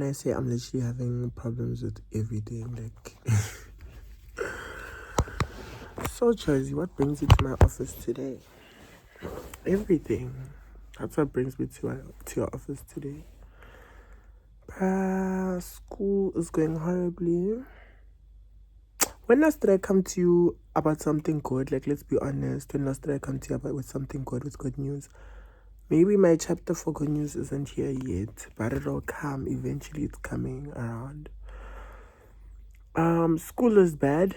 When I say I'm literally having problems with everything, like so Chelsea, what brings you to my office today? Everything. That's what brings me to your office today. School is going horribly. When last did I come to you about something good? Like, let's be honest. When last did I come to you with something good, with good news? Maybe my chapter for good news isn't here yet, but it'll come. Eventually, it's coming around. School is bad.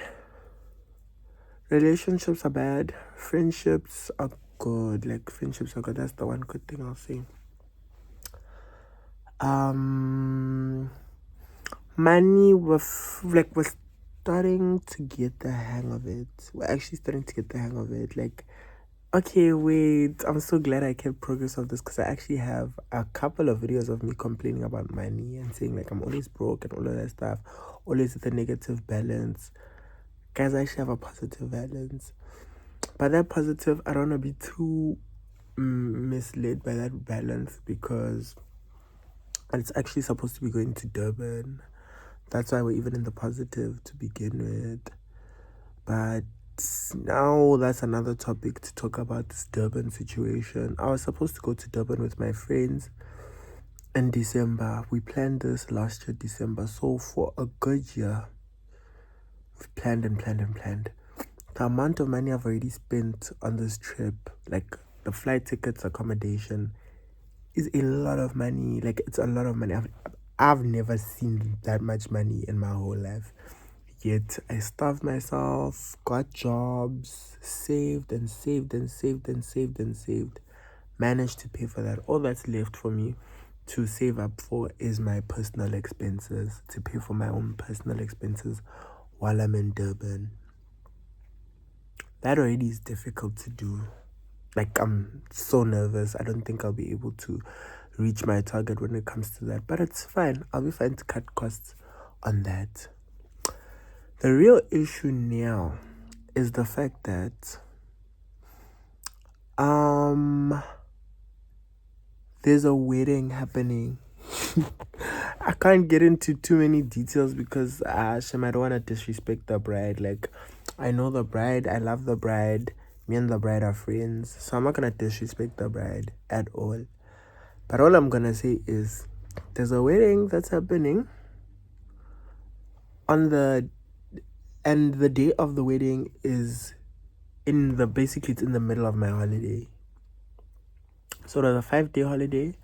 Relationships are bad. Friendships are good. Like, friendships are good. That's the one good thing I'll say. Money, we're starting to get the hang of it. We're actually starting to get the hang of it. Like, okay, wait. I'm so glad I kept progress of this because I actually have a couple of videos of me complaining about money and saying like I'm always broke and all of that stuff. Always with a negative balance. Guys, I actually have a positive balance. But that positive, I don't want to be too misled by that balance because it's actually supposed to be going to Durban. That's why we're even in the positive to begin with. But now that's another topic to talk about, this Durban situation. I was supposed to go to Durban with my friends in December. We planned this last year, December. So for a good year, we've planned and planned and planned. The amount of money I've already spent on this trip, like the flight tickets, accommodation, is a lot of money. Like, it's a lot of money. I've never seen that much money in my whole life. Yet I starved myself, got jobs, saved and saved and saved and saved and saved. Managed to pay for that. All that's left for me to save up for is my personal expenses, to pay for my own personal expenses while I'm in Durban. That already is difficult to do. Like, I'm so nervous. I don't think I'll be able to reach my target when it comes to that. But it's fine. I'll be fine to cut costs on that. The real issue now is the fact that there's a wedding happening. I can't get into too many details because I don't want to disrespect the bride. Like, I know the bride, I love the bride. Me and the bride are friends, so I'm not gonna disrespect the bride at all. But all I'm gonna say is there's a wedding that's happening and the day of the wedding is it's in the middle of my holiday. So there's a 5-day holiday.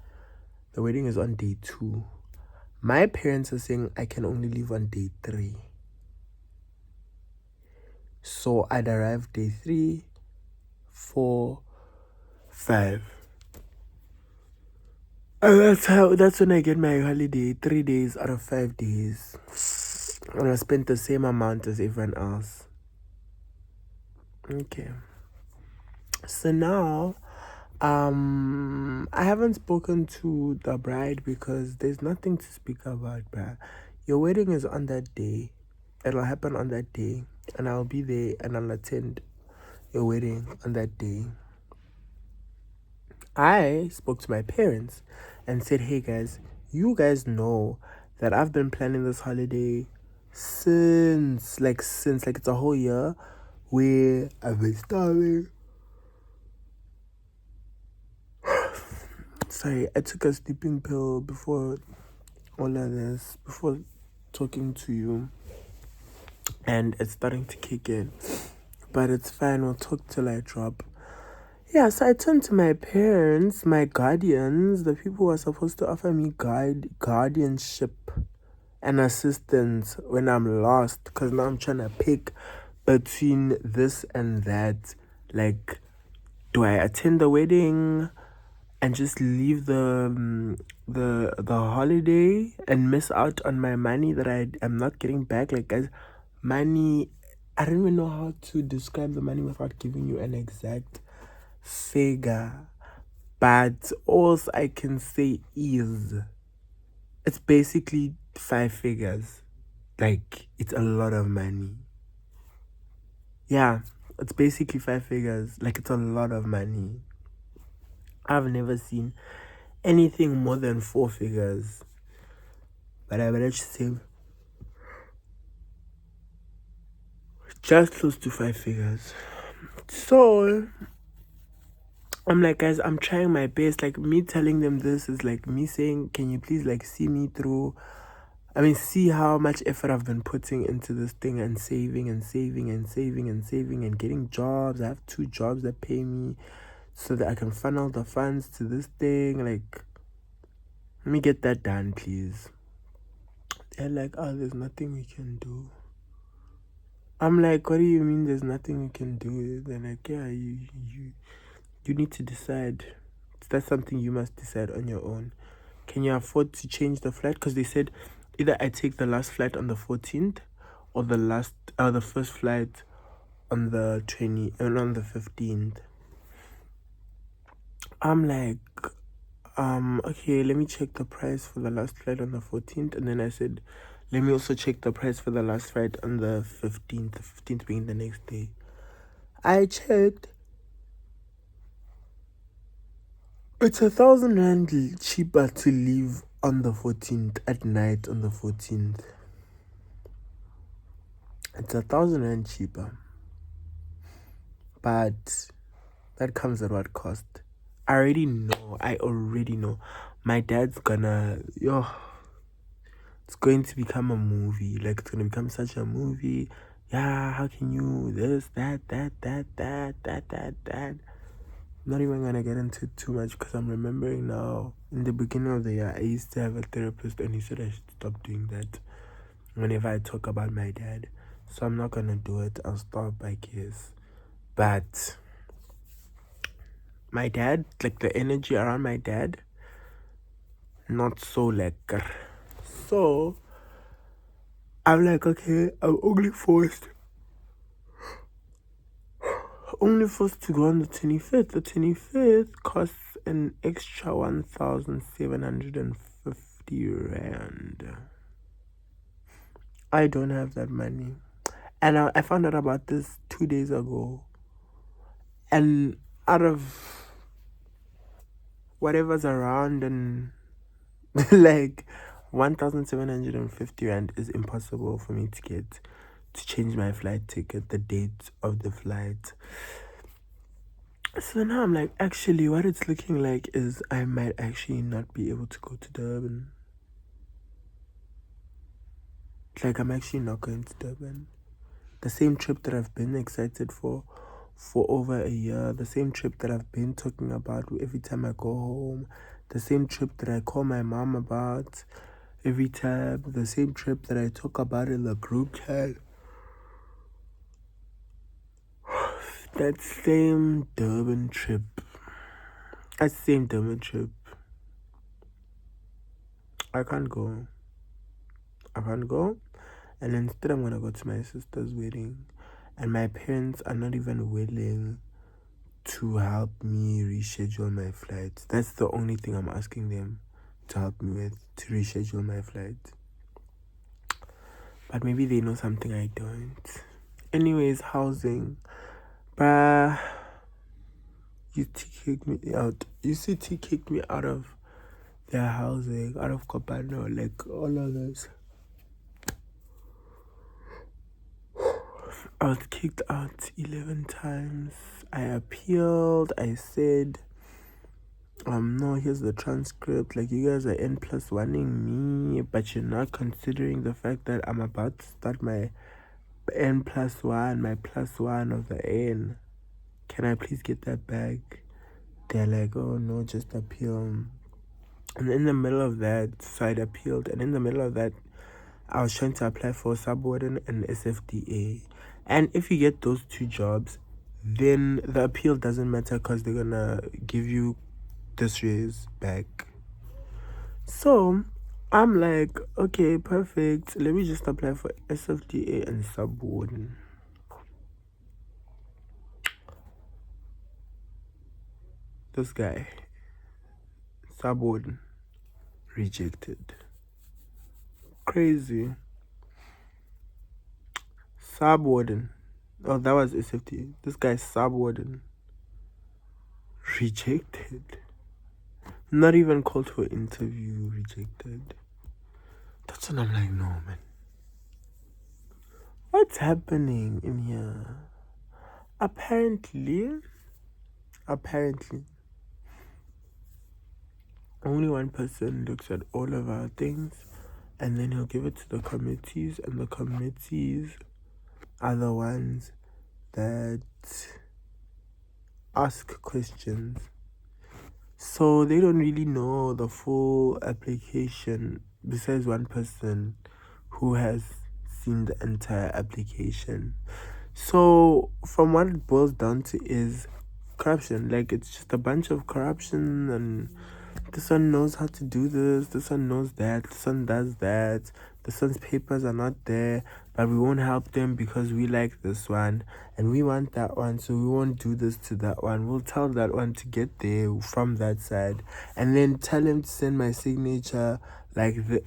The wedding is on day 2. My parents are saying I can only leave on day 3. So I'd arrive day 3, 4, 5. And that's when I get my holiday. 3 days out of 5 days. And I spent the same amount as everyone else. Okay. So now, I haven't spoken to the bride because there's nothing to speak about, bruh. Your wedding is on that day. It'll happen on that day. And I'll be there and I'll attend your wedding on that day. I spoke to my parents and said, hey guys, you guys know that I've been planning this holiday since it's a whole year where I've been starving. Sorry, I took a sleeping pill before all of this, before talking to you, and it's starting to kick in. But it's fine, we'll talk till I drop. Yeah, so I turned to my parents, my guardians, the people who are supposed to offer me guardianship and assistance when I'm lost, because now I'm trying to pick between this and that. Like, do I attend the wedding and just leave the holiday and miss out on my money that I am not getting back? Like, guys, money, I don't even know how to describe the money without giving you an exact figure, but all I can say is it's basically 5 figures. Like, it's a lot of money. Yeah, it's basically 5 figures. Like, it's a lot of money. I've never seen anything more than 4 figures. but I managed to save just close to 5 figures. So I'm like, guys, I'm trying my best. Like, me telling them this is like me saying, can you please like see me through? I mean, see how much effort I've been putting into this thing and saving and saving and saving and saving and getting jobs. I have 2 jobs that pay me so that I can funnel the funds to this thing. Like, let me get that done, please. They're like, oh, there's nothing we can do. I'm like, what do you mean there's nothing we can do? They're like, yeah, you need to decide. That's something you must decide on your own. Can you afford to change the flight? Because they said either I take the last flight on the 14th or the first flight on the 20 and on the 15th. I'm like, okay, let me check the price for the last flight on the 14th. And then I said, let me also check the price for the last flight on the 15th, the 15th being the next day. I checked. It's 1,000 rand cheaper to leave on the 14th at night on the 14th. It's 1,000 rand cheaper. But that comes at what cost? I already know. My dad's gonna, it's going to become a movie. Like, it's gonna become such a movie. Yeah, how can you this, that. Not even gonna get into it too much because I'm remembering now. In the beginning of the year, I used to have a therapist and he said I should stop doing that whenever I talk about my dad. So I'm not gonna do it. I'll stop, I guess. But my dad, like the energy around my dad, not so lekker. So I'm like, okay, I'm only forced to go on the 25th. The 25th costs an extra 1,750 rand. I don't have that money. And I found out about this 2 days ago. And out of whatever's around, and like 1,750 rand is impossible for me to get to change my flight ticket, the date of the flight. So now I'm like, actually, what it's looking like is I might actually not be able to go to Durban. Like, I'm actually not going to Durban. The same trip that I've been excited for over a year, the same trip that I've been talking about every time I go home, the same trip that I call my mom about every time, the same trip that I talk about in the group chat. That same Durban trip. I can't go. And instead I'm gonna go to my sister's wedding. And my parents are not even willing to help me reschedule my flight. That's the only thing I'm asking them to help me with, to reschedule my flight. But maybe they know something I don't. Anyways, housing. Bruh. UT kicked me out. UCT kicked me out of their housing, out of Copano, like all of this. I was kicked out 11 times. I appealed. I said, no, here's the transcript. Like, you guys are N+1ing me, but you're not considering the fact that I'm about to start my N+1, my +1 of the N. Can I please get that back? They're like, oh no, just appeal. And in the middle of that, so I'd appealed, and in the middle of that, I was trying to apply for subwarden and SFDA. And if you get those 2 jobs, then the appeal doesn't matter because they're gonna give you this raise back. So I'm like, okay, perfect. Let me just apply for SFDA and subwarden. This guy, subwarden, rejected. Crazy. Subwarden. Oh, that was SFDA. This guy, subwarden, rejected. Not even called for interview, rejected. That's when I'm like, no, man. What's happening in here? Apparently, only one person looks at all of our things, and then he'll give it to the committees, and the committees are the ones that ask questions. So they don't really know the full application, besides one person who has seen the entire application. So from what it boils down to is corruption. Like, it's just a bunch of corruption, and this one knows how to do this one knows that, this one does that, this one's papers are not there, but we won't help them because we like this one and we want that one, so we won't do this to that one. We'll tell that one to get there from that side, and then tell him to send my signature like the.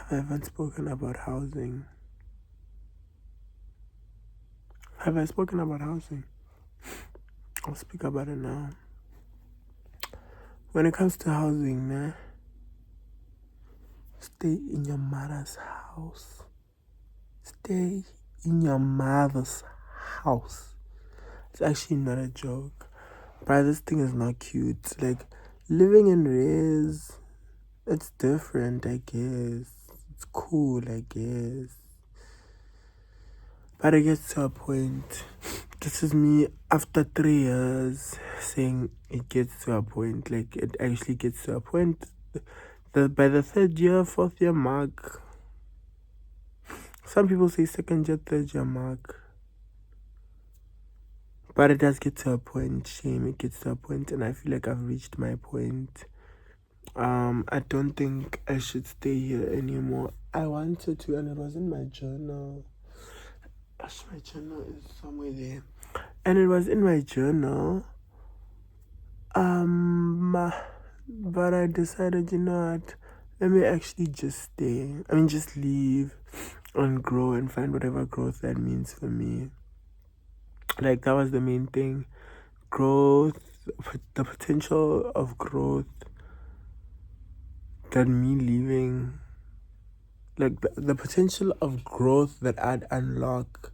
I haven't spoken about housing. Have I spoken about housing? I'll speak about it now. When it comes to housing, nah, stay in your mother's house. Stay in your mother's house. It's actually not a joke. But this thing is not cute. Like, living in res, it's different, I guess. It's cool, I guess. But it gets to a point. This is me after 3 years saying it gets to a point. Like, it actually gets to a point that by the 3rd year, 4th year mark, some people say 2nd year, 3rd year mark. But it does get to a point, shame, it gets to a point, and I feel like I've reached my point. I don't think I should stay here anymore. I wanted to, and it was in my journal. Gosh, my journal is somewhere there. And it was in my journal. But I decided, you know what? Let me actually just stay. I mean, just leave and grow and find whatever growth that means for me. Like, that was the main thing. Growth, the potential of growth that me leaving, like the potential of growth that I'd unlock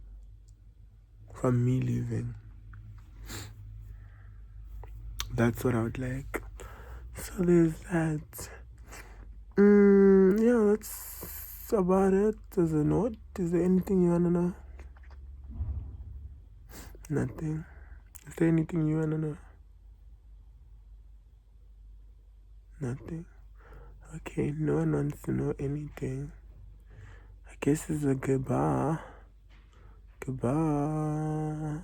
from me leaving. That's what I would like. So there's that. Yeah, that's about it. As a note, is there anything you wanna know? Nothing. Is there anything you wanna know? Nothing. Okay, no one wants to know anything. I guess it's a goodbye. Goodbye.